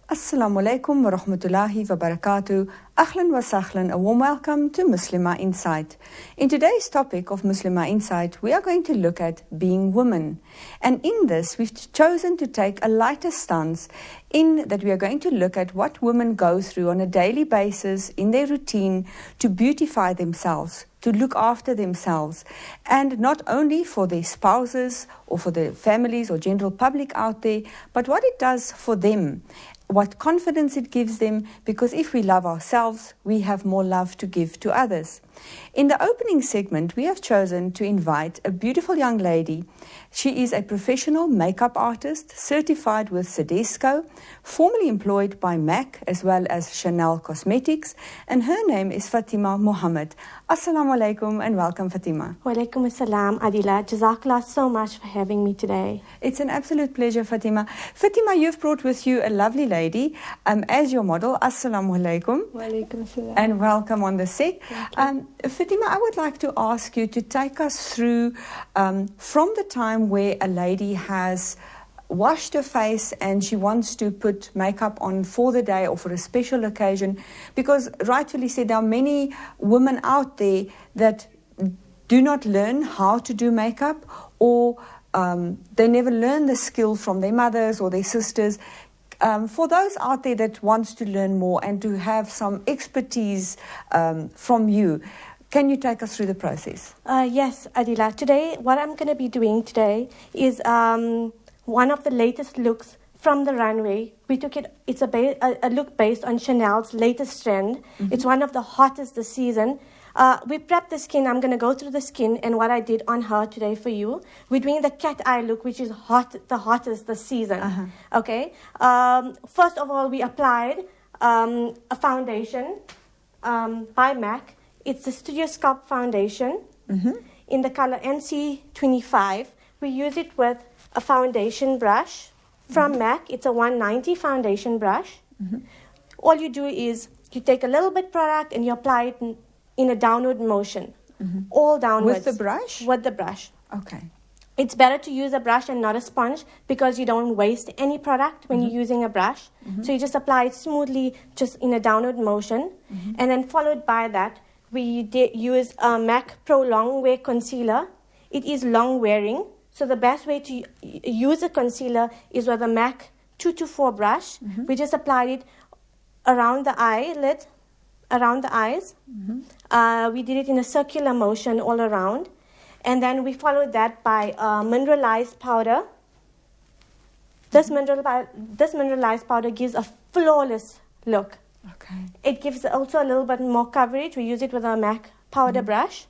Assalamu alaikum wa rahmatullahi wa barakatuh. Ahlan wa sahlan, a warm welcome to Muslima Insight. In today's topic of Muslima Insight, we are going to look at being women. And in this, we've chosen to take a lighter stance in that we are going to look at what women go through on a daily basis in their routine to beautify themselves, to look after themselves, and not only for their spouses or for their families or general public out there, but what it does for them, what confidence it gives them, because if we love ourselves, we have more love to give to others. In the opening segment, we have chosen to invite a beautiful young lady. She is a professional makeup artist, certified with Sedesco, formerly employed by MAC as well as Chanel Cosmetics, and her name is Fatima Mohammed. Assalamu alaikum and welcome, Fatima. Wa alaikum assalam, Adila. Jazakallah so much for having me today. It's an absolute pleasure, Fatima. Fatima, you've brought with you a lovely lady as your model. Assalamu alaikum. Wa alaikum assalam. And welcome on the set. Fatima, I would like to ask you to take us through from the time where a lady has washed her face and she wants to put makeup on for the day or for a special occasion, because rightfully said, there are many women out there that do not learn how to do makeup, or they never learn the skill from their mothers or their sisters. For those out there that wants to learn more and to have some expertise from you, can you take us through the process? Yes, Adila. Today, what I'm going to be doing today is one of the latest looks from the runway. We took it. It's a look based on Chanel's latest trend. Mm-hmm. It's one of the hottest this season. We prepped the skin. I'm going to go through the skin and what I did on her today for you. We're doing the cat eye look, which is the hottest this season. Uh-huh. Okay. First of all, we applied a foundation by MAC. It's the Studio Sculpt foundation in the color NC25. We use it with a foundation brush from MAC. It's a 190 foundation brush. All you do is you take a little bit product and you apply it in a downward motion, all downwards. With the brush? With the brush. Okay. It's better to use a brush and not a sponge because you don't waste any product when you're using a brush. So you just apply it smoothly, just in a downward motion. And then followed by that, we use a MAC Pro Long Wear Concealer. It is long wearing. So the best way to use a concealer is with a MAC 224 brush. We just applied it around the eyelid, around the eyes. We did it in a circular motion all around. And then we followed that by mineralized powder. This mineralized powder gives a flawless look. Okay. It gives also a little bit more coverage. We use it with our MAC powder brush.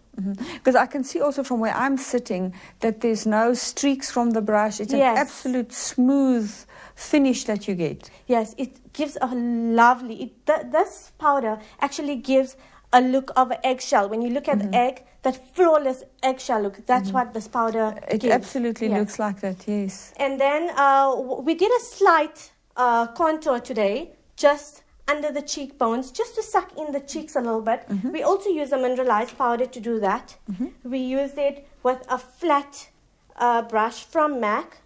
Because I can see also from where I'm sitting that there's no streaks from the brush. It's an absolute smooth finish that you get. Yes, it gives a lovely... this powder actually gives a look of an eggshell. When you look at the egg, that flawless eggshell look, that's what this powder gives. It absolutely looks like that, yes. And then we did a slight contour today, just under the cheekbones, just to suck in the cheeks a little bit. We also use a mineralized powder to do that. We used it with a flat brush from MAC.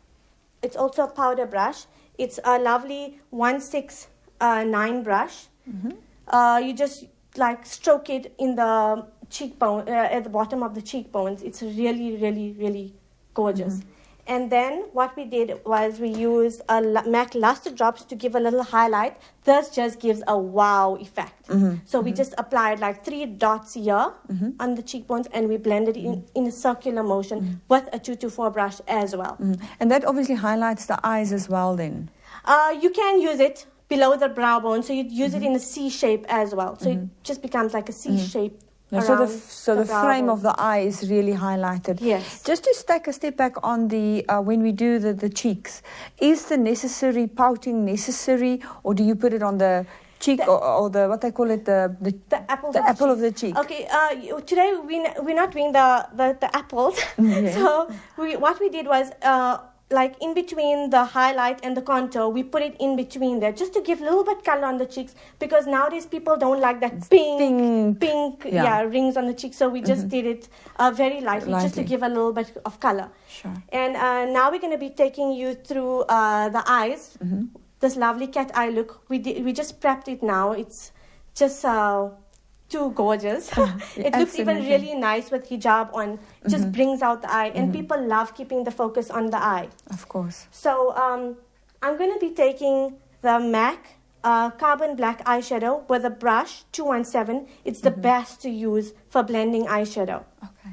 It's also a powder brush. It's a lovely 169 brush. You just like stroke it in the cheekbone, at the bottom of the cheekbones. It's really, really, really gorgeous. And then what we did was we used MAC Luster Drops to give a little highlight. This just gives a wow effect. So we just applied like 3 dots here on the cheekbones, and we blended it in a circular motion with a 224 brush as well. And that obviously highlights the eyes as well then? You can use it below the brow bone, so you use it in a C shape as well. So it just becomes like a C shape. So the frame of the eye is really highlighted. Yes. Just to take a step back on the when we do the cheeks, is the necessary pouting necessary, or do you put it on the cheek or the what they call it the apple of the cheek? Okay. Today we're not doing the apples. So what we did was like in between the highlight and the contour, we put it in between there just to give a little bit color on the cheeks, because nowadays people don't like that pink rings on the cheeks. So we just did it very lightly just to give a little bit of color. Sure. And now we're going to be taking you through the eyes. this lovely cat eye look. We just prepped it now. It's just too gorgeous. It looks even really nice with hijab on. It just brings out the eye, and people love keeping the focus on the eye. Of course. So I'm going to be taking the MAC Carbon Black eyeshadow with a brush 217. It's the best to use for blending eyeshadow. Okay.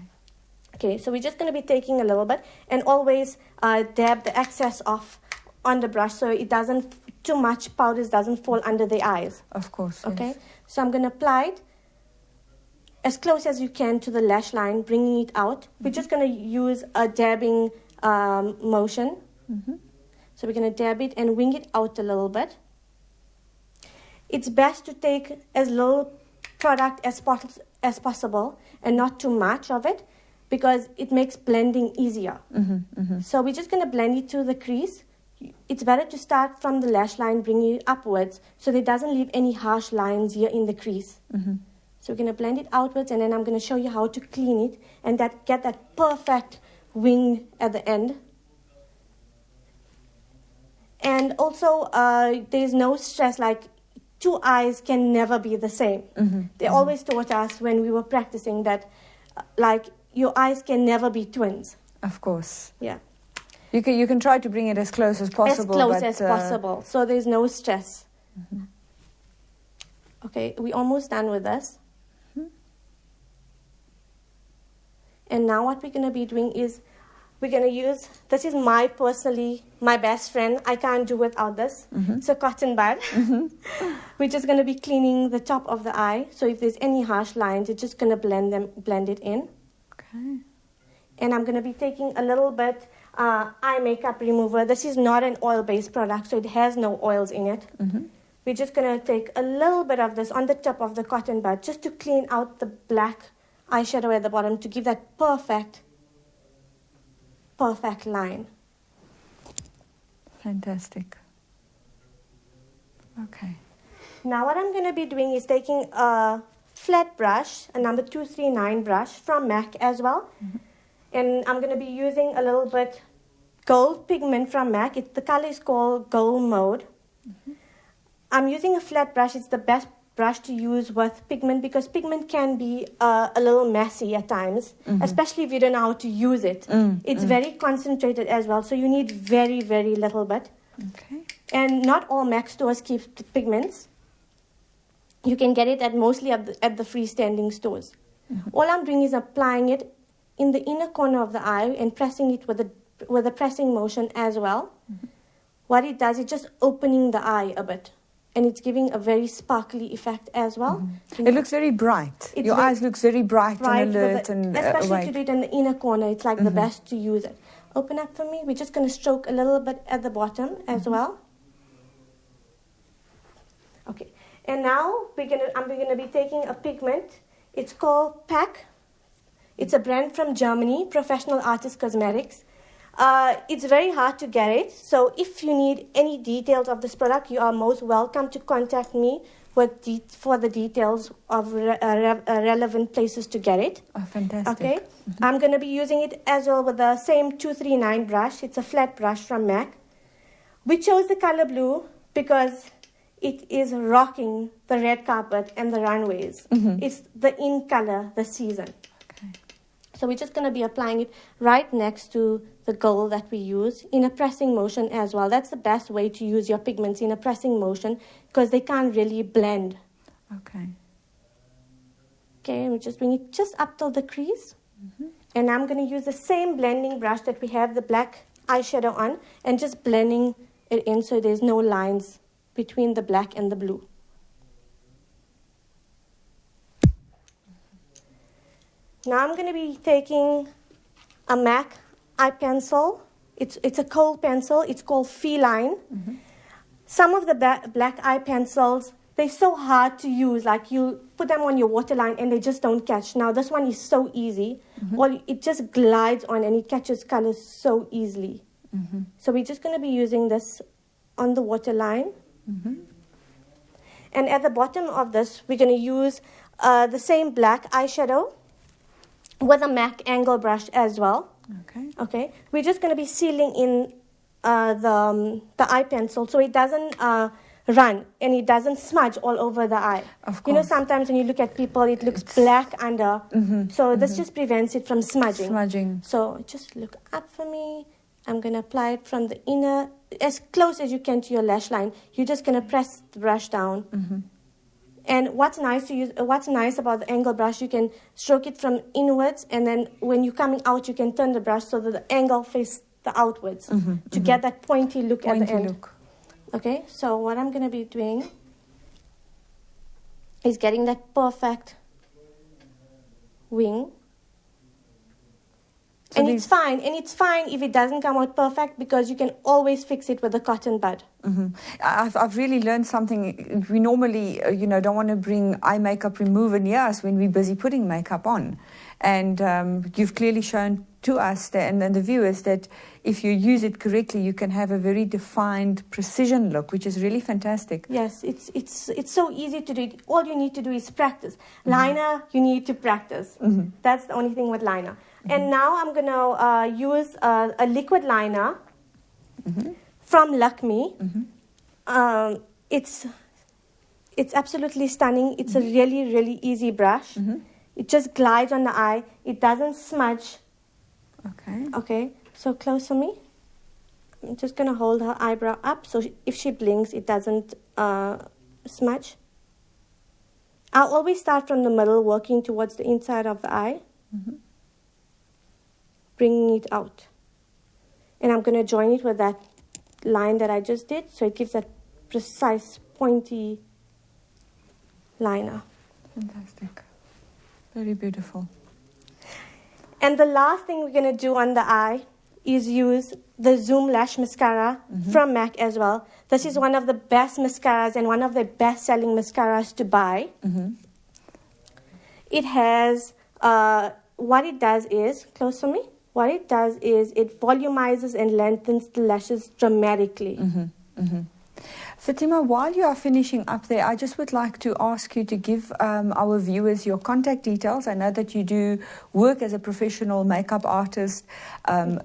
Okay, so we're just going to be taking a little bit, and always dab the excess off on the brush so it doesn't, too much powders doesn't fall under the eyes. Of course. Okay, yes. so I'm going to apply it as close as you can to the lash line, bringing it out. We're just going to use a dabbing motion. So we're going to dab it and wing it out a little bit. It's best to take as little product as possible and not too much of it, because it makes blending easier. So we're just going to blend it to the crease. It's better to start from the lash line, bringing it upwards, so that it doesn't leave any harsh lines here in the crease. So we're going to blend it outwards, and then I'm going to show you how to clean it and get that perfect wing at the end. And also, there's no stress, like two eyes can never be the same. They always taught us when we were practicing that, like, your eyes can never be twins. Of course. Yeah. You can try to bring it as close as possible. As close as possible, so there's no stress. Okay, we're almost done with this. And now what we're going to be doing is, we're going to use, this is my best friend. I can't do without this. It's a cotton bud. We're just going to be cleaning the top of the eye. So if there's any harsh lines, it's just going to blend it in. Okay. And I'm going to be taking a little bit eye makeup remover. This is not an oil-based product, so it has no oils in it. We're just going to take a little bit of this on the top of the cotton bud, just to clean out the black eyeshadow at the bottom, to give that perfect line. Fantastic. Okay. Now what I'm going to be doing is taking a flat brush, a number 239 brush from MAC as well. And I'm going to be using a little bit gold pigment from MAC. The color is called Gold Mode. I'm using a flat brush. It's the best brush to use with pigment, because pigment can be a little messy at times, especially if you don't know how to use it. It's very concentrated as well, so you need very, very little bit. Okay. And not all MAC stores keep the pigments. You can get it mostly at the freestanding stores. All I'm doing is applying it in the inner corner of the eye and pressing it with a pressing motion as well. What it does is just opening the eye a bit. And it's giving a very sparkly effect as well. It looks very bright. Your eyes look very bright and alert and especially awake. to do it in the inner corner, it's like the best to use it. Open up for me. We're just going to stroke a little bit at the bottom as well. Okay. And now I'm going to be taking a pigment. It's called PAC. It's a brand from Germany, Professional Artist Cosmetics. It's very hard to get it, so if you need any details of this product, you are most welcome to contact me for the details of relevant places to get it. Oh, fantastic. Okay, I'm going to be using it as well with the same 239 brush. It's a flat brush from MAC. We chose the color blue because it is rocking the red carpet and the runways. It's the in color this season. Okay. So we're just going to be applying it right next to the gold that we use in a pressing motion as well. That's the best way to use your pigments, in a pressing motion, because they can't really blend. Okay. Okay, and we just bring it just up till the crease. And I'm going to use the same blending brush that we have the black eyeshadow on, and just blending it in so there's no lines between the black and the blue. Now I'm going to be taking a MAC eye pencil. It's a kohl pencil. It's called Feline. Some of the black eye pencils, they're so hard to use. Like, you put them on your waterline and they just don't catch. Now this one is so easy. Well, it just glides on and it catches colors so easily. So we're just going to be using this on the waterline. And at the bottom of this, we're going to use the same black eyeshadow with a MAC angle brush as well. Okay. Okay. We're just going to be sealing in the eye pencil so it doesn't run and it doesn't smudge all over the eye. Of course. You know, sometimes when you look at people, it looks black under. So this just prevents it from smudging. Smudging. So just look up for me. I'm going to apply it from the inner, as close as you can to your lash line. You're just going to press the brush down. And what's nice about the angle brush, you can stroke it from inwards, and then when you're coming out, you can turn the brush so that the angle faces the outwards to get that pointy look at the end. Okay, so what I'm going to be doing is getting that perfect wing. So and it's fine if it doesn't come out perfect because you can always fix it with a cotton bud. I've really learned something. We normally, don't want to bring eye makeup remover near us when we're busy putting makeup on. And you've clearly shown to us and the viewers that if you use it correctly, you can have a very defined precision look, which is really fantastic. Yes, it's so easy to do. All you need to do is practice. Liner, you need to practice. That's the only thing with liner. And now I'm going to use a liquid liner from Lakme. It's absolutely stunning. It's a really, really easy brush. It just glides on the eye. It doesn't smudge. Okay, so close for me. I'm just going to hold her eyebrow up so if she blinks, it doesn't smudge. I'll always start from the middle, working towards the inside of the eye. Bringing it out. And I'm going to join it with that line that I just did, so it gives that precise, pointy liner. Fantastic. Very beautiful. And the last thing we're going to do on the eye is use the Zoom Lash Mascara from MAC as well. This is one of the best mascaras and one of the best-selling mascaras to buy. It has, what it does is, close for me, what it does is it volumizes and lengthens the lashes dramatically. Fatima, while you are finishing up there, I just would like to ask you to give our viewers your contact details. I know that you do work as a professional makeup artist,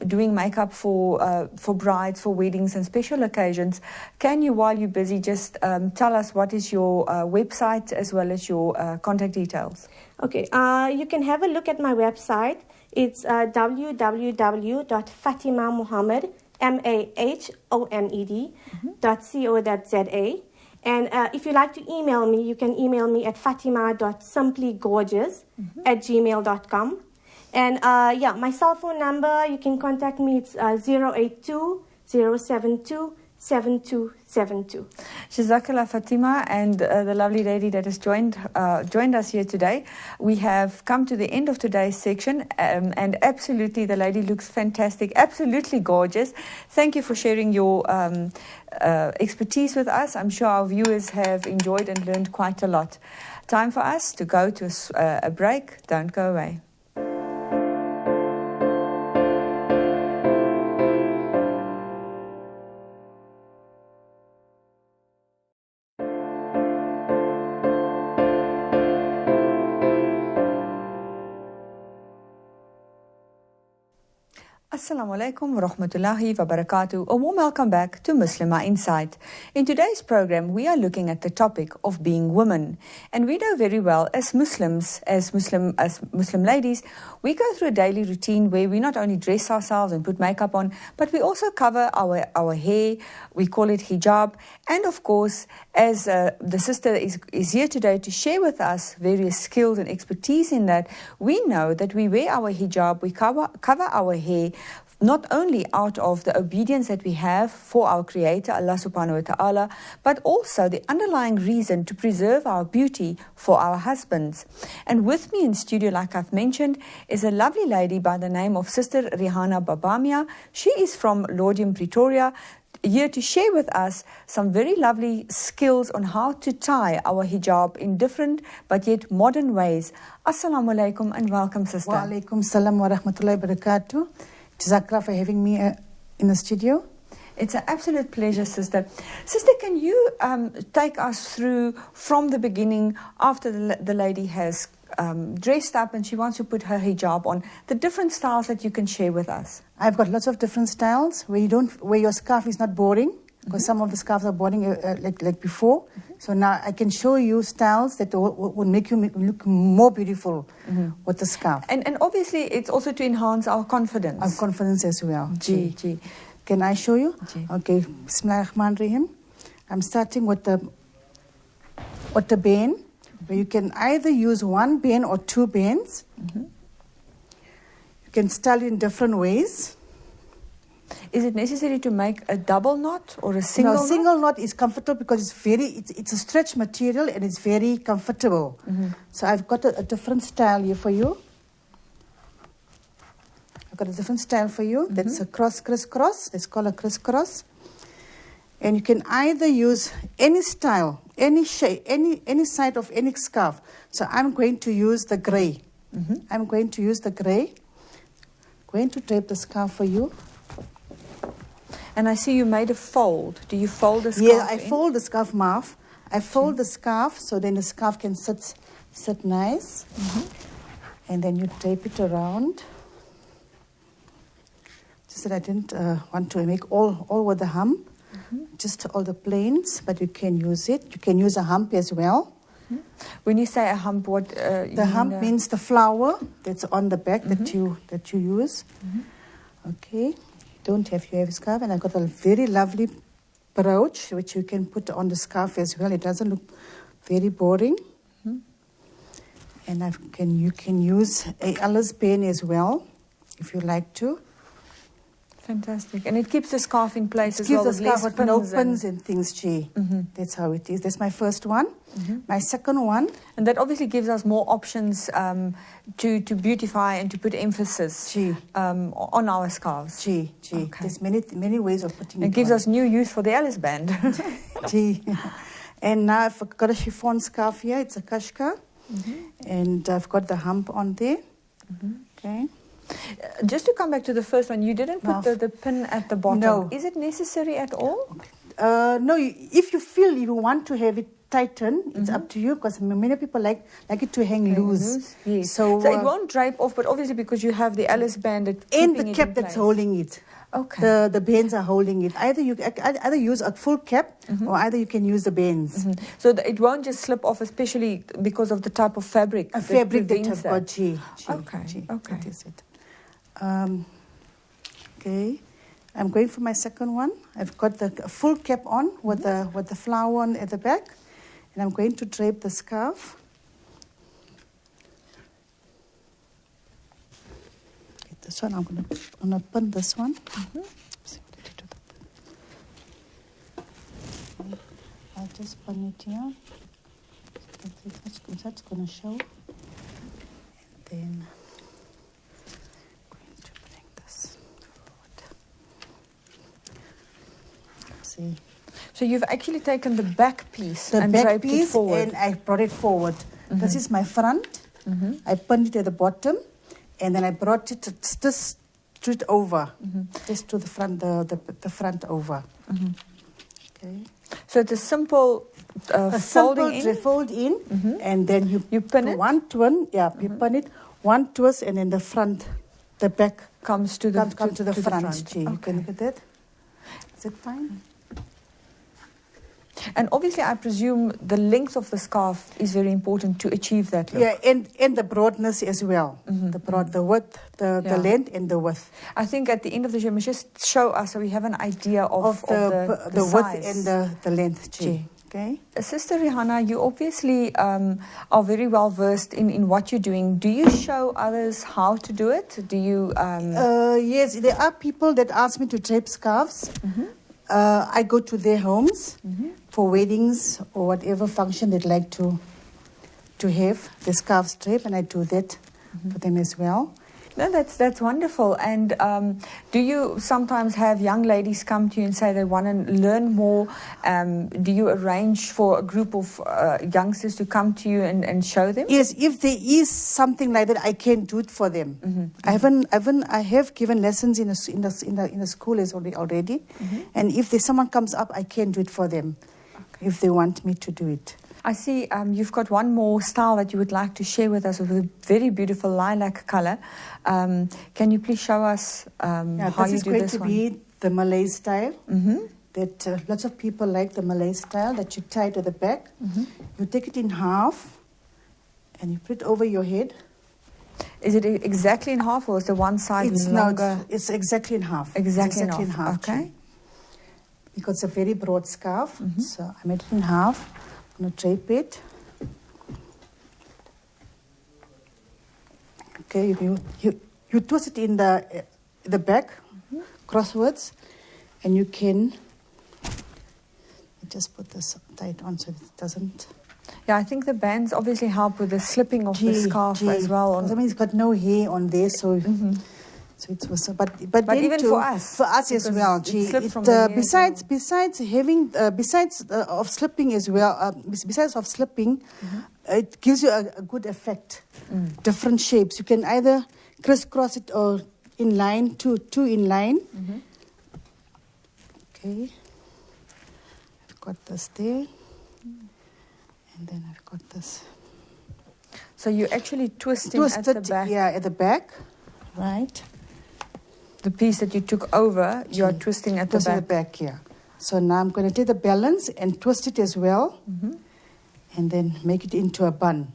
doing makeup for brides, for weddings and special occasions. Can you, while you're busy, just tell us what is your website as well as your contact details? Okay, you can have a look at my website. It's www.fatimamohammed, MAHOMED.co.za. And if you'd like to email me, you can email me at fatima.simplygorgeous@gmail.com. And yeah, my cell phone number, you can contact me. It's 082-072-7272. Jazakallah Fatima and the lovely lady that has joined us here today. We have come to the end of today's section and absolutely the lady looks fantastic, absolutely gorgeous. Thank you for sharing your expertise with us. I'm sure our viewers have enjoyed and learned quite a lot. Time for us to go to a break. Don't go away. Assalamu alaikum wa rahmatullahi wa barakatuh. A warm welcome back to Muslima Insight. In today's program, we are looking at the topic of being women. And we know very well as Muslims, as Muslim ladies, we go through a daily routine where we not only dress ourselves and put makeup on, but we also cover our hair. We call it hijab. And of course, as the sister is here today to share with us various skills and expertise in that, we know that we wear our hijab, we cover our hair, not only out of the obedience that we have for our Creator, Allah subhanahu wa ta'ala, but also the underlying reason to preserve our beauty for our husbands. And with me in studio, like I've mentioned, is a lovely lady by the name of Sister Rihanna Babamia. She is from Laudium, Pretoria, here to share with us some very lovely skills on how to tie our hijab in different but yet modern ways. Assalamu alaikum and welcome, sister. Wa alaikum salam wa rahmatullahi wa barakatuh. Jazakallah for having me in the studio. It's an absolute pleasure, sister. Sister, can you take us through from the beginning, after the lady has dressed up and she wants to put her hijab on, the different styles that you can share with us? I've got lots of different styles where your scarf is not boring, because some of the scarves are boring like before. So now I can show you styles that will make you look more beautiful with the scarf. And obviously it's also to enhance our confidence. Our confidence as well. Gee. Can I show you? Gee. Okay. Bismillahirrahmanirrahim. I'm starting with the band, where you can either use one band or two bands. You can style it in different ways. Is it necessary to make a double knot or a single knot? No, single knot is comfortable because it's a stretch material and it's very comfortable. So I've got a different style here for you. I've got a different style for you. That's a crisscross. Let's call it crisscross. And you can either use any style, any shape, any side of any scarf. So I'm going to use the grey. I'm going to use the grey. Going to drape the scarf for you. And I see you made a fold. Do you fold the scarf? Yeah, I fold the scarf, Marv. I fold the scarf so then the scarf can sit nice. And then you drape it around. Just that I didn't want to make all with the hump. Just all the plains, but you can use it. You can use a hump as well. When you say a hump, what? The hump means the flower that's on the back that you use. Okay. You have a scarf, and I've got a very lovely brooch which you can put on the scarf as well. It doesn't look very boring. And you can use a Alice band as well if you like to. Fantastic. And it keeps the scarf in place as well. It keeps the scarf with no pins and things, G. That's how it is. That's my first one. My second one. And that obviously gives us more options to beautify and to put emphasis on our scarves. Okay. There's many ways of putting it. It gives us new use for the Alice band. And now I've got a chiffon scarf here. It's a kashka. And I've got the hump on there. Okay. Just to come back to the first one, you didn't put the pin at the bottom. No. Is it necessary at all? No, if you feel you want to have it tighten, it's up to you, because many people like it to hang loose. Yes. So it won't drape off, but obviously because you have the Alice band and the cap that's holding it. Okay. The bands are holding it. Either use a full cap or either you can use the bands. So it won't just slip off, especially because of the type of fabric. A fabric that I've got. G. Okay. That is it. Okay. I'm going for my second one. I've got the full cap on with the flower on at the back, and I'm going to drape the scarf. Okay, this one I'm gonna pin this one. I'll just pin it here. That's gonna show. And then I'm going to bring this forward. See. So you've actually taken the back piece and draped it forward. And I brought it forward. This is my front. I pinned it at the bottom, and then I brought it just straight over, just to the front, the front over. Okay. So it's a simple fold in, and then you pin it. One twin, you pin it. One twist, and then the back comes to the front. Okay. You can look at that. Is it fine? And obviously, I presume the length of the scarf is very important to achieve that look. Yeah, and the broadness as well. The width, the length and the width. I think at the end of the show, you must just show us so we have an idea of the width size. and the length. G. Okay. Sister Rihanna, you obviously are very well versed in what you're doing. Do you show others how to do it? Do you? Yes, there are people that ask me to drape scarves. I go to their homes for weddings or whatever function they'd like to have the scarves draped, and I do that for them as well. No, that's wonderful. And do you sometimes have young ladies come to you and say they want to learn more? Do you arrange for a group of youngsters to come to you and show them? Yes, if there is something like that, I can do it for them. I have given lessons in the school already, and if there's someone comes up, I can do it for them if they want me to do it. I see you've got one more style that you would like to share with us with a very beautiful lilac color. Can you please show us how you do this one? This is going to be the Malay style. That lots of people like the Malay style that you tie to the back. You take it in half and you put it over your head. Is it exactly in half, or is the one side longer? It's exactly in half. Exactly in half. Okay. Because it's a very broad scarf, so I made it in half. I'm going to drape it. Okay, you twist it in the back, crosswards, and you can just put this tight on so it doesn't. Yeah, I think the bands obviously help with the slipping of the scarf as well. I mean, it's got no hair on there, so so it was. But even for us as well. Besides having of slipping as well. Besides of slipping, it gives you a good effect. Different shapes. You can either crisscross it or in line, two in line. Okay. I've got this there. And then I've got this. So you're actually twisting at the back? Yeah, at the back, right. The piece that you took over, you are twisting at the back? At the back, yeah. So now I'm going to take the balance and twist it as well, and then make it into a bun.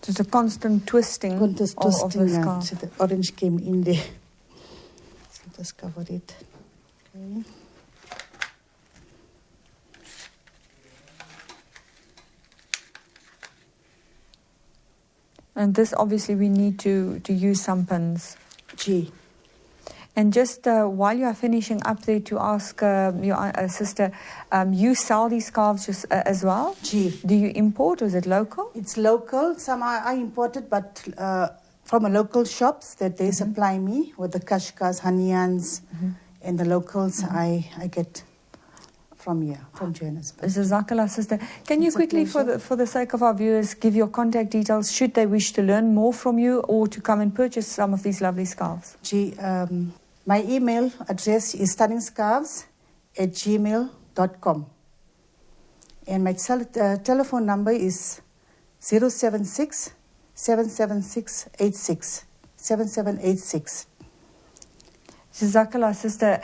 So it's a constant twisting of the scarf. So the orange came in there. Just cover it. Okay. And this obviously we need to use some pins. G. And just while you are finishing up there, to ask your sister, you sell these scarves just as well? G. Do you import, or is it local? It's local. Some are imported, but from a local shops that they supply me with the kashkas, hanyans, and the locals I get from here, from Johannesburg. Jazakallah, sister. Can you quickly, for the sake of our viewers, give your contact details should they wish to learn more from you or to come and purchase some of these lovely scarves? My email address is stunningscarves@gmail.com. And my telephone number is 076 776 7786. Jazakallah, sister.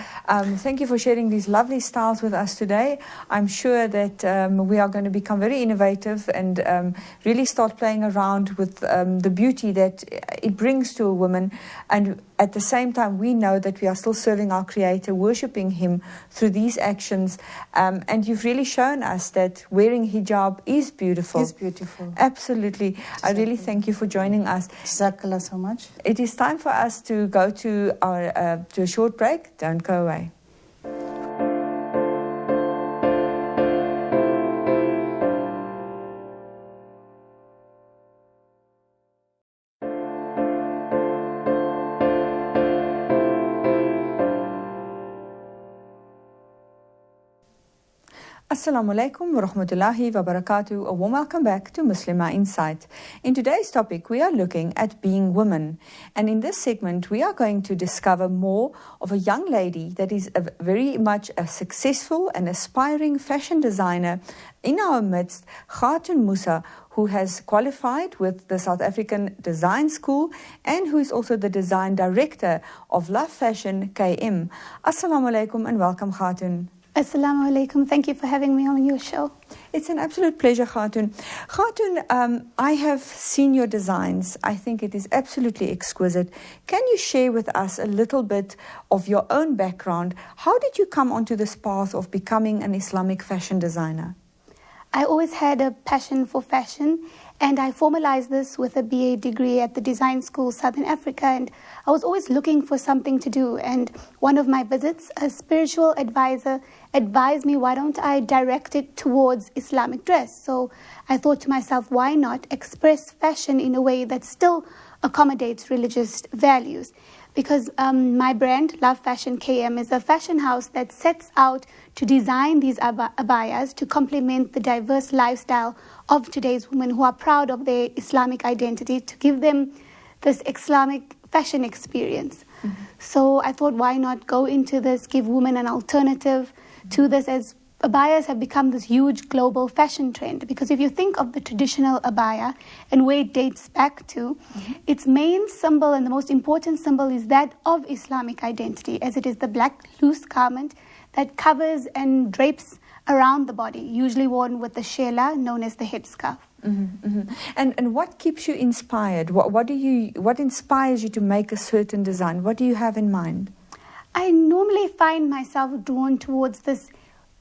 Thank you for sharing these lovely styles with us today. I'm sure that we are going to become very innovative and really start playing around with the beauty that it brings to a woman. And at the same time, we know that we are still serving our Creator, worshipping Him through these actions. And you've really shown us that wearing hijab is beautiful. It's beautiful. Absolutely. Jazakallah. I really thank you for joining us. Jazakallah so much. It is time for us to go to a short break. Don't go away. Assalamu alaikum wa rahmatullahi wa barakatuh. A warm welcome back to Muslima Insight. In today's topic, we are looking at being women. And in this segment, we are going to discover more of a young lady that is very much a successful and aspiring fashion designer in our midst, Khatun Musa, who has qualified with the South African Design School and who is also the design director of Love Fashion KM. Assalamu alaikum and welcome, Khatun. Assalamu alaikum. Thank you for having me on your show. It's an absolute pleasure, Khatun. Khatun, I have seen your designs. I think it is absolutely exquisite. Can you share with us a little bit of your own background? How did you come onto this path of becoming an Islamic fashion designer? I always had a passion for fashion, and I formalized this with a BA degree at the Design School, Southern Africa, and I was always looking for something to do. And one of my visits, a spiritual advisor advised me, why don't I direct it towards Islamic dress? So I thought to myself, why not express fashion in a way that still accommodates religious values? Because my brand, Love Fashion KM, is a fashion house that sets out to design these abayas to complement the diverse lifestyle of today's women who are proud of their Islamic identity, to give them this Islamic fashion experience. So I thought, why not go into this, give women an alternative to this, as abayas have become this huge global fashion trend. Because if you think of the traditional abaya and where it dates back to, its main symbol and the most important symbol is that of Islamic identity, as it is the black loose garment that covers and drapes around the body, usually worn with the shela, known as the headscarf. And what keeps you inspired? What inspires you to make a certain design? What do you have in mind? I normally find myself drawn towards this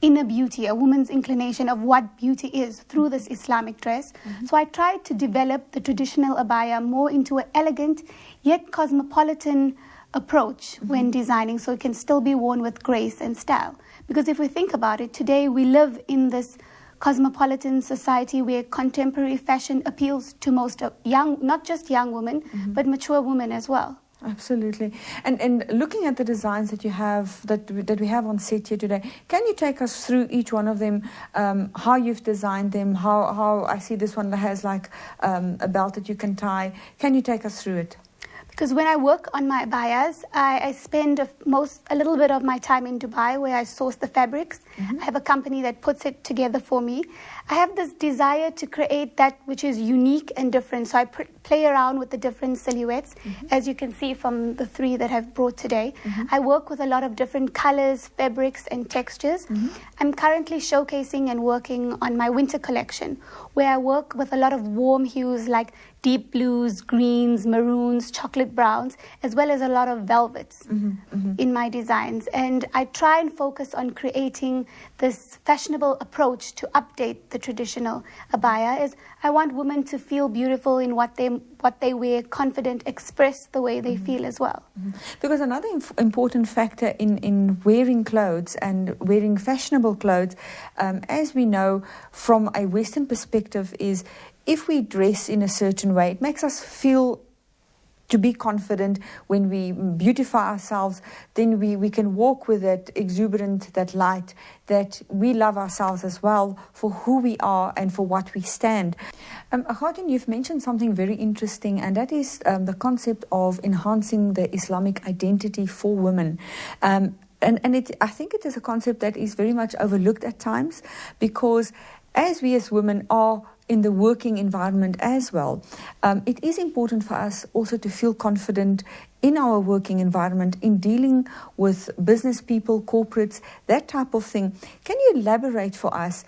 inner beauty, a woman's inclination of what beauty is through this Islamic dress. So I tried to develop the traditional abaya more into an elegant yet cosmopolitan approach when designing, so it can still be worn with grace and style. Because if we think about it, today we live in this cosmopolitan society where contemporary fashion appeals to most of young, not just young women, but mature women as well. Absolutely. And looking at the designs that you have, that we have on set here today, can you take us through each one of them, how you've designed them, how I see this one that has like a belt that you can tie. Can you take us through it? Because when I work on my abayas, I spend a little bit of my time in Dubai, where I source the fabrics. I have a company that puts it together for me. I have this desire to create that which is unique and different. So I play around with the different silhouettes, as you can see from the three that I've brought today. I work with a lot of different colors, fabrics, and textures. I'm currently showcasing and working on my winter collection, where I work with a lot of warm hues like deep blues, greens, maroons, chocolate browns, as well as a lot of velvets in my designs. And I try and focus on creating this fashionable approach to update the traditional abaya, as I want women to feel beautiful in what they wear, confident, express the way they feel as well. Because another important factor in wearing clothes and wearing fashionable clothes, as we know from a Western perspective, is if we dress in a certain way, it makes us feel to be confident. When we beautify ourselves, then we can walk with that exuberant, that light, that we love ourselves as well for who we are and for what we stand. Khatin, you've mentioned something very interesting, and that is the concept of enhancing the Islamic identity for women. I think it is a concept that is very much overlooked at times, because as we as women are in the working environment as well, it is important for us also to feel confident in our working environment, in dealing with business people, corporates, that type of thing. Can you elaborate for us,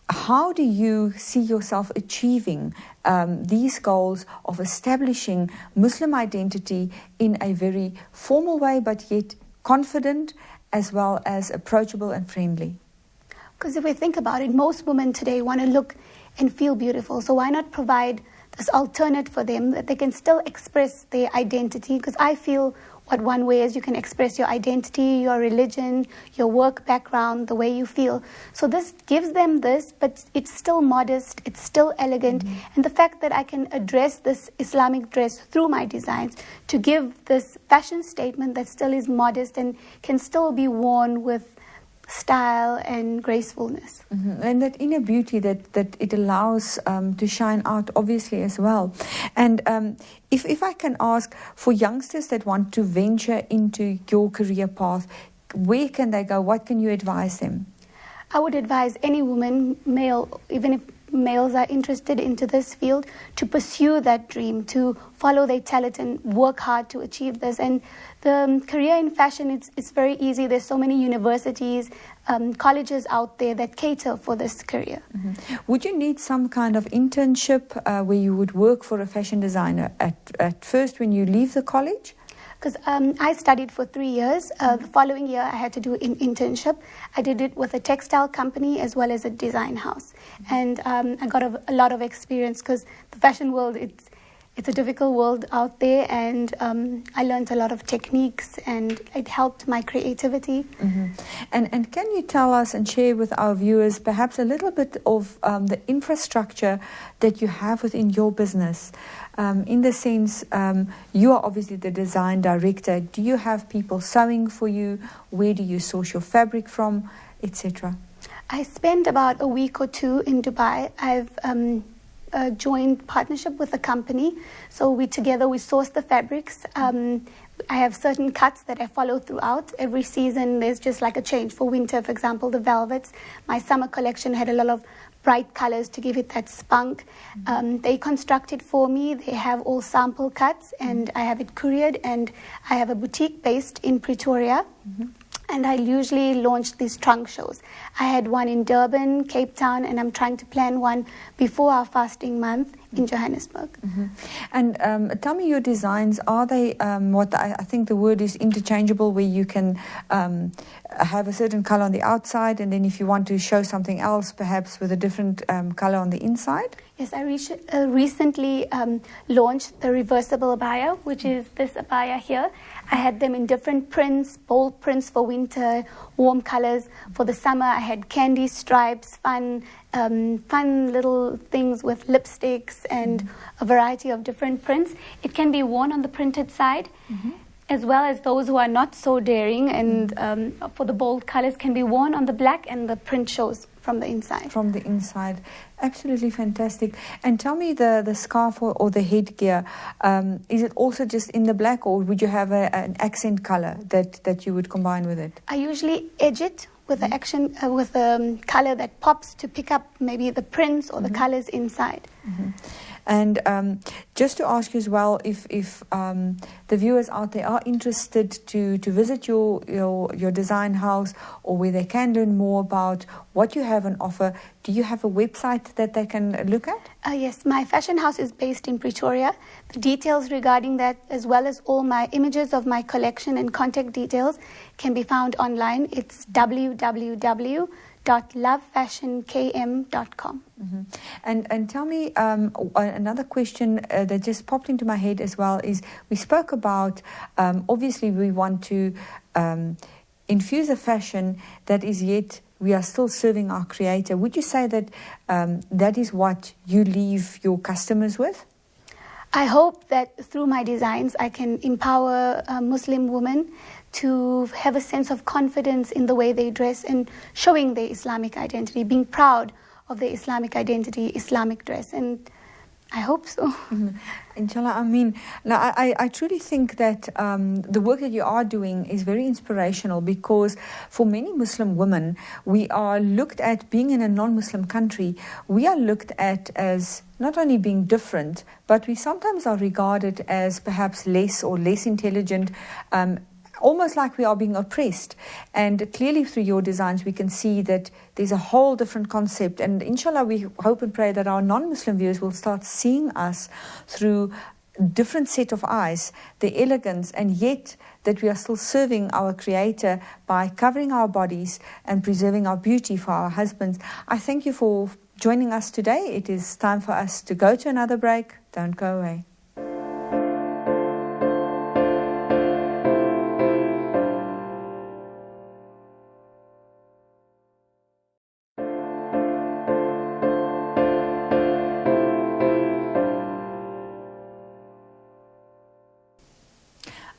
how do you see yourself achieving these goals of establishing Muslim identity in a very formal way, but yet confident as well as approachable and friendly? Because if we think about it, most women today want to look and feel beautiful. So why not provide this alternate for them, that they can still express their identity? Because I feel what one way is you can express your identity, your religion, your work background, the way you feel. So this gives them this, but it's still modest, it's still elegant. And the fact that I can address this Islamic dress through my designs to give this fashion statement that still is modest and can still be worn with style and gracefulness. And that inner beauty that it allows to shine out, obviously, as well. And if I can ask, for youngsters that want to venture into your career path, where can they go? What can you advise them? I would advise any woman, male, even if males are interested into this field, to pursue that dream, to follow their talent and work hard to achieve this. And the career in fashion, it's very easy. There's so many universities, colleges out there that cater for this career. Would you need some kind of internship where you would work for a fashion designer at first when you leave the college? Because I studied for 3 years. The following year, I had to do an internship. I did it with a textile company as well as a design house. And I got a lot of experience, because the fashion world, it's a difficult world out there, and I learned a lot of techniques, and it helped my creativity. And can you tell us and share with our viewers perhaps a little bit of the infrastructure that you have within your business? In the sense, you are obviously the design director. Do you have people sewing for you? Where do you source your fabric from, etc.? I spent about a week or two in Dubai. I've a joint partnership with a company. So we source the fabrics. I have certain cuts that I follow throughout. Every season there's just like a change. For winter, for example, the velvets. My summer collection had a lot of bright colors to give it that spunk. They construct it for me. They have all sample cuts, and I have it couriered, and I have a boutique based in Pretoria. And I usually launch these trunk shows. I had one in Durban, Cape Town, and I'm trying to plan one before our fasting month in Johannesburg. And tell me, your designs, are they what I think the word is interchangeable, where you can have a certain color on the outside, and then if you want to show something else, perhaps with a different color on the inside? Yes, I recently launched the reversible abaya, which is this abaya here. I had them in different prints, bold prints for winter, warm colors. For the summer, I had candy stripes, fun little things with lipsticks and a variety of different prints. It can be worn on the printed side, as well as those who are not so daring, and for the bold colors can be worn on the black, and the print shows from the inside. From the inside. Absolutely fantastic. And tell me, the scarf or the headgear, is it also just in the black, or would you have an accent color that you would combine with it? I usually edge it with with a color that pops to pick up maybe the prints or the colors inside. And just to ask you as well, if the viewers out there are interested to visit your design house, or where they can learn more about what you have on offer, do you have a website that they can look at? Yes, my fashion house is based in Pretoria. The details regarding that, as well as all my images of my collection and contact details, can be found online. It's www.lovefashionkm.com. And tell me, another question that just popped into my head as well is, we spoke about, obviously we want to infuse a fashion that is yet, we are still serving our creator. Would you say that that is what you leave your customers with? I hope that through my designs I can empower Muslim women to have a sense of confidence in the way they dress and showing their Islamic identity, being proud of their Islamic identity, Islamic dress, and I hope so. Inshallah, I mean, now I truly think that the work that you are doing is very inspirational, because for many Muslim women, we are looked at, being in a non-Muslim country, we are looked at as not only being different, but we sometimes are regarded as perhaps less intelligent, almost like we are being oppressed. And clearly through your designs we can see that there's a whole different concept, and inshallah we hope and pray that our non-Muslim viewers will start seeing us through a different set of eyes, the elegance, and yet that we are still serving our creator by covering our bodies and preserving our beauty for our husbands. I thank you for joining us today. It is time for us to go to another break. Don't go away.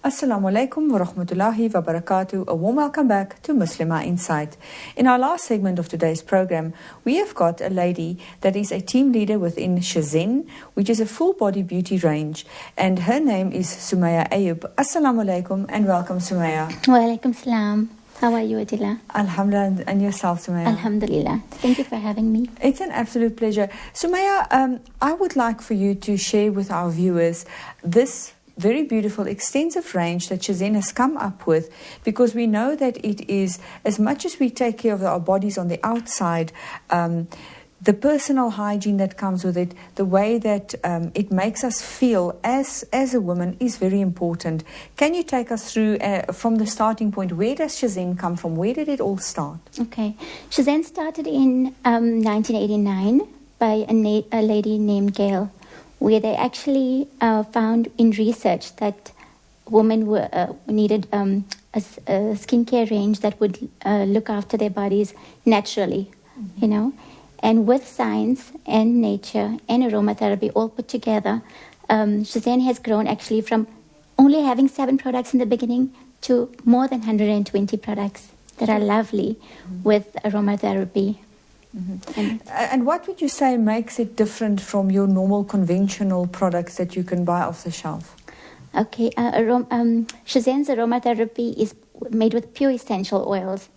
Assalamu alaikum wa rahmatullahi wa barakatuh. A warm welcome back to Muslima Insight. In our last segment of today's program, we have got a lady that is a team leader within S01, which is a full body beauty range, and her name is Sumaya Ayub. Assalamu alaikum and welcome, Sumaya. Wa alaikum salam. How are you, Adila? Alhamdulillah, and yourself, Sumaya? Alhamdulillah. Thank you for having me. It's an absolute pleasure. Sumaya, I would like for you to share with our viewers this very beautiful, extensive range that S01 has come up with, because we know that it is, as much as we take care of our bodies on the outside, the personal hygiene that comes with it, the way that it makes us feel as a woman is very important. Can you take us through from the starting point? Where does S01 come from? Where did it all start? Okay. S01 started in 1989 by a lady named Gail, where they actually found in research that women needed a skincare range that would look after their bodies naturally, you know. And with science and nature and aromatherapy all put together, S01 has grown actually from only having 7 products in the beginning to more than 120 products that are lovely with aromatherapy. And what would you say makes it different from your normal conventional products that you can buy off the shelf? Okay, Shazen's aromatherapy is made with pure essential oils,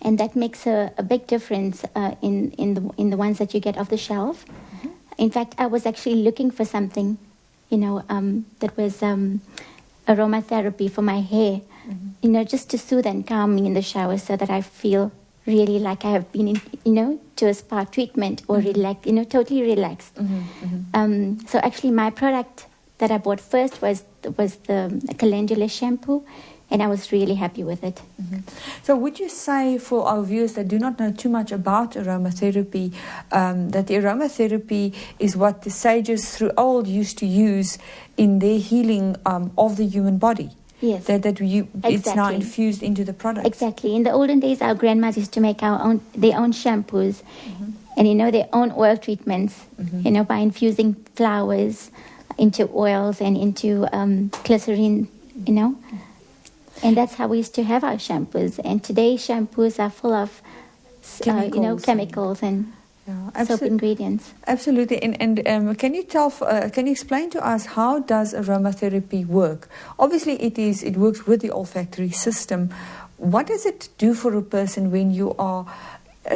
and that makes a big difference in the ones that you get off the shelf. In fact, I was actually looking for something, that was aromatherapy for my hair, just to soothe and calm me in the shower, so that I feel really like I have been, to a spa treatment or totally relaxed. So actually, my product that I bought first was the calendula shampoo, and I was really happy with it. So would you say, for our viewers that do not know too much about aromatherapy, that the aromatherapy is what the sages through old used to use in their healing of the human body? Yes. Exactly. It's now infused into the product. Exactly. In the olden days, our grandmas used to make their own shampoos and, their own oil treatments, by infusing flowers into oils and into glycerin, And that's how we used to have our shampoos. And today's shampoos are full of, chemicals and soap ingredients. Absolutely. And can you explain to us, how does aromatherapy work? Obviously, it works with the olfactory system. What does it do for a person when you are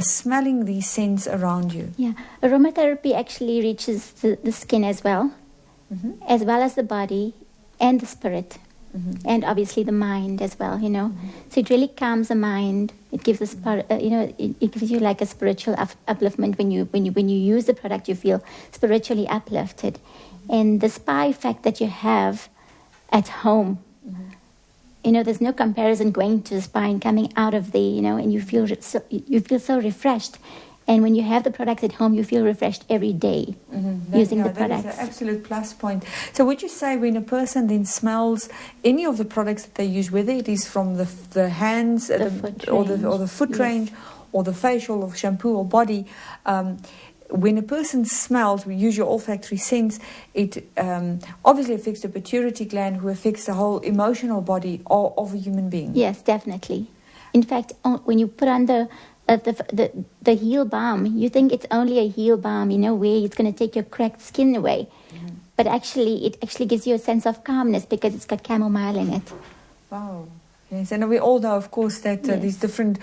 smelling these scents around you? Yeah, aromatherapy actually reaches the skin as well as the body and the spirit. And obviously the mind as well, So it really calms the mind. It gives it gives you like a spiritual upliftment when you use the product. You feel spiritually uplifted, and the spa effect that you have at home. There's no comparison going to the spa and coming out of there, and you feel so refreshed. And when you have the product at home, you feel refreshed every day using the products. That is an absolute plus point. So would you say, when a person then smells any of the products that they use, whether it is from the hands or the foot range or the facial or shampoo or body, when a person smells, we use your olfactory sense, it obviously affects the pituitary gland, who affects the whole emotional body of a human being? Yes, definitely. In fact, when you put on the heel balm, you think it's only a heel balm, where it's going to take your cracked skin away. But actually, it actually gives you a sense of calmness because it's got chamomile in it. Wow. Yes, and we all know, of course, that these different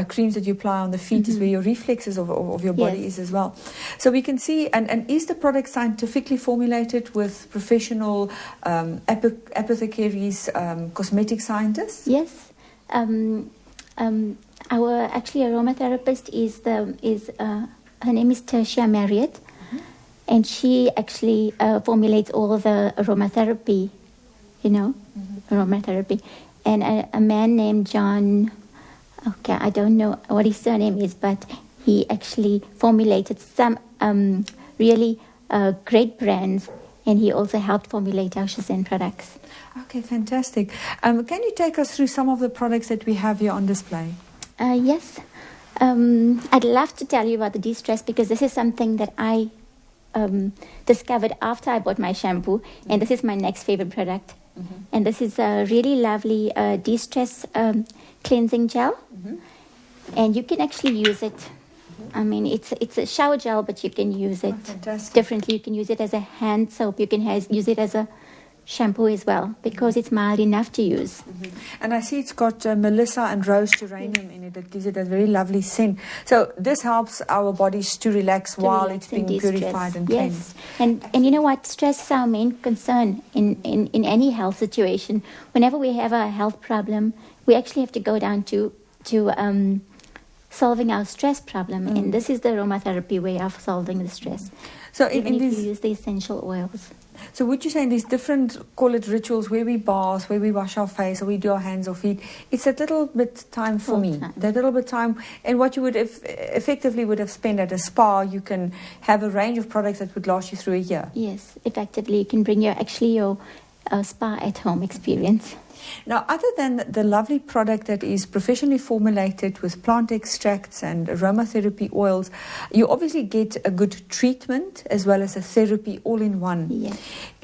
creams that you apply on the feet is where your reflexes of your body is as well. So we can see, and is the product scientifically formulated with professional apothecaries, cosmetic scientists? Yes. Our aromatherapist is her name is Tertia Marriott, and she actually formulates all of the aromatherapy, aromatherapy. And a man named John, I don't know what his surname is, but he actually formulated some really great brands, and he also helped formulate our Shazen products. Okay, fantastic. Can you take us through some of the products that we have here on display? Yes. I'd love to tell you about the de-stress, because this is something that I discovered after I bought my shampoo, and this is my next favorite product. And this is a really lovely de-stress cleansing gel, and you can actually use it. I mean, it's a shower gel, but you can use it differently. You can use it as a hand soap. You can use it as a shampoo as well, because it's mild enough to use. And I see it's got melissa and rose geranium in it. That gives it a very lovely scent. So this helps our bodies to relax while it's being purified and cleansed. And you know what? Stress is our main concern in any health situation. Whenever we have a health problem, we actually have to go down to solving our stress problem. And this is the aromatherapy way of solving the stress. So even if you use the essential oils. So would you say in these different, call it rituals, where we bath, where we wash our face, or we do our hands or feet, it's a little bit time for me. That little bit time, and what you would effectively would have spent at a spa, you can have a range of products that would last you through a year. Yes, effectively, you can bring your spa at home experience. Now, other than the lovely product that is professionally formulated with plant extracts and aromatherapy oils, you obviously get a good treatment as well as a therapy all in one. Yes.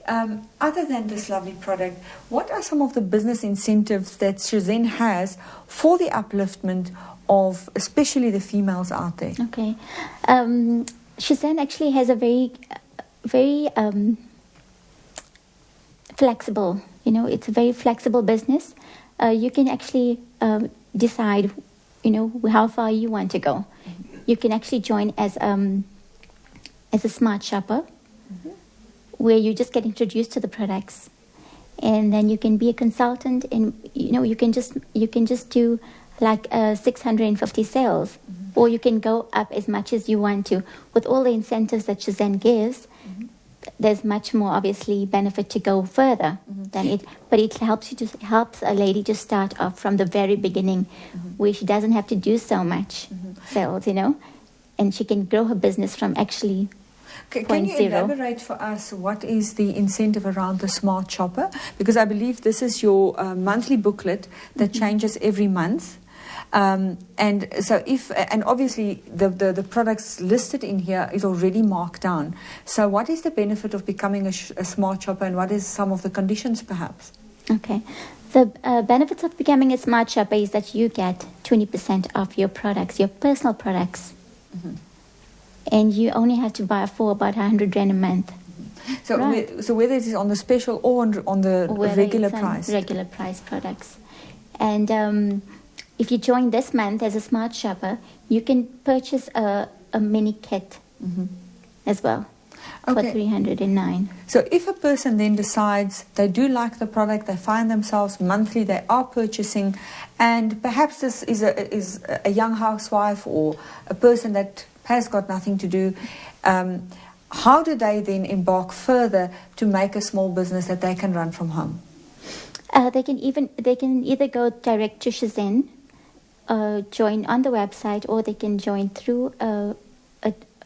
Other than this lovely product, what are some of the business incentives that Shazen has for the upliftment of especially the females out there? Okay. Shazan actually has a very flexible, it's a very flexible business. You can actually decide, how far you want to go. You can actually join as a smart shopper, where you just get introduced to the products, and then you can be a consultant, and you can just do like 650 sales, or you can go up as much as you want to. With all the incentives that Shazan gives, there's much more obviously benefit to go further than it, but it helps a lady to start off from the very beginning, where she doesn't have to do so much sales, and she can grow her business from actually Can you elaborate for us what is the incentive around the Smart Shopper? Because I believe this is your monthly booklet that changes every month. And so and obviously the products listed in here is already marked down. So what is the benefit of becoming a Smart Shopper, and what is some of the conditions perhaps? Okay. The benefits of becoming a Smart Shopper is that you get 20% off your products, your personal products. And you only have to buy for about 100 Rand a month. So, so whether it is on the special or on the regular price? Regular price products. And if you join this month as a Smart Shopper, you can purchase a mini kit as well for 309. So if a person then decides they do like the product, they find themselves monthly, they are purchasing, and perhaps this is a young housewife or a person that has got nothing to do, how do they then embark further to make a small business that they can run from home? They can either go direct to Shazan, join on the website, or they can join through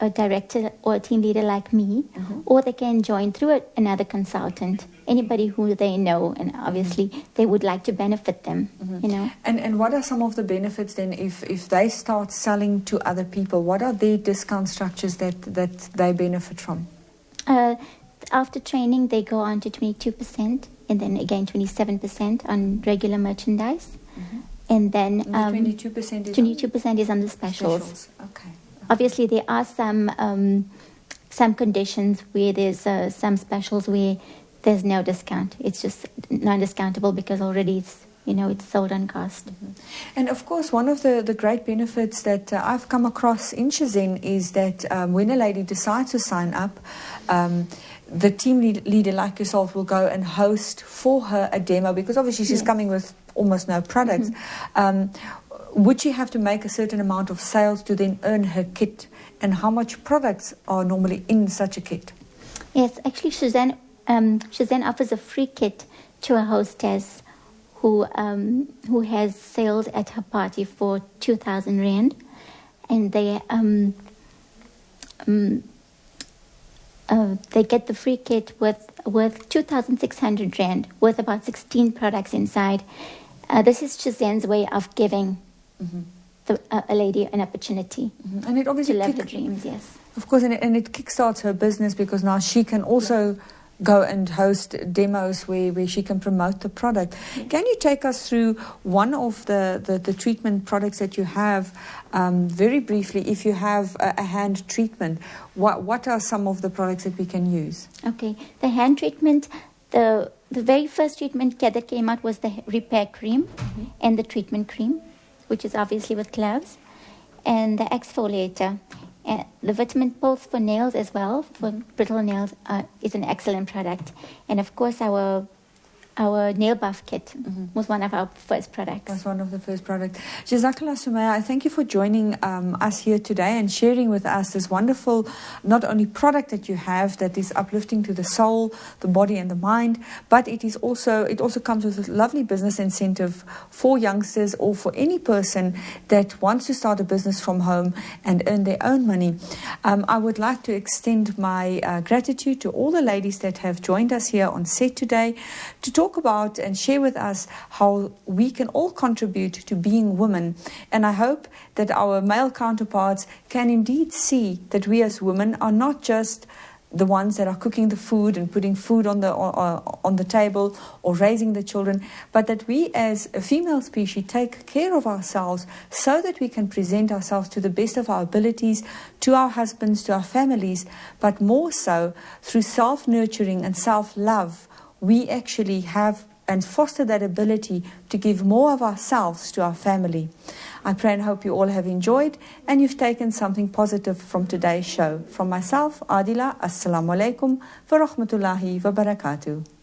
a director or a team leader like me, or they can join through another consultant, anybody who they know, and obviously they would like to benefit them, And what are some of the benefits then if they start selling to other people? What are their discount structures that they benefit from? After training, they go on to 22%, and then again 27% on regular merchandise. And then 22% is on the specials. Okay. Obviously, there are some conditions where there's some specials where there's no discount. It's just non-discountable because already it's sold on cost. And of course, one of the great benefits that I've come across in Shazan is that when a lady decides to sign up, the team leader like yourself will go and host for her a demo, because obviously she's coming with almost no products. Would she have to make a certain amount of sales to then earn her kit? And how much products are normally in such a kit? Yes, actually Shazan offers a free kit to a hostess who has sales at her party for 2,000 Rand. And they get the free kit worth 2,600 Rand, worth about 16 products inside. This is Shazan's way of giving a lady an opportunity and it obviously to live the dreams, yes. Of course, and it kickstarts her business, because now she can also go and host demos where she can promote the product. Can you take us through one of the treatment products that you have very briefly? If you have a hand treatment, what are some of the products that we can use? Okay, the hand treatment, the very first treatment kit that came out was the repair cream and the treatment cream, which is obviously with gloves, and the exfoliator. The vitamin pulse for nails as well, for brittle nails, is an excellent product. And of course, our nail buff kit was one of our first products. Was one of the first products. Jazakallah Sumaya, I thank you for joining us here today and sharing with us this wonderful, not only product that you have that is uplifting to the soul, the body and the mind, but it also comes with a lovely business incentive for youngsters or for any person that wants to start a business from home and earn their own money. I would like to extend my gratitude to all the ladies that have joined us here on set today to talk about and share with us how we can all contribute to being women. And I hope that our male counterparts can indeed see that we as women are not just the ones that are cooking the food and putting food on the table or raising the children, but that we as a female species take care of ourselves so that we can present ourselves to the best of our abilities to our husbands, to our families, but more so through self-nurturing and self-love. We actually have and foster that ability to give more of ourselves to our family. I pray and hope you all have enjoyed and you've taken something positive from today's show. From myself, Adila, Assalamu alaikum wa rahmatullahi wa barakatuh.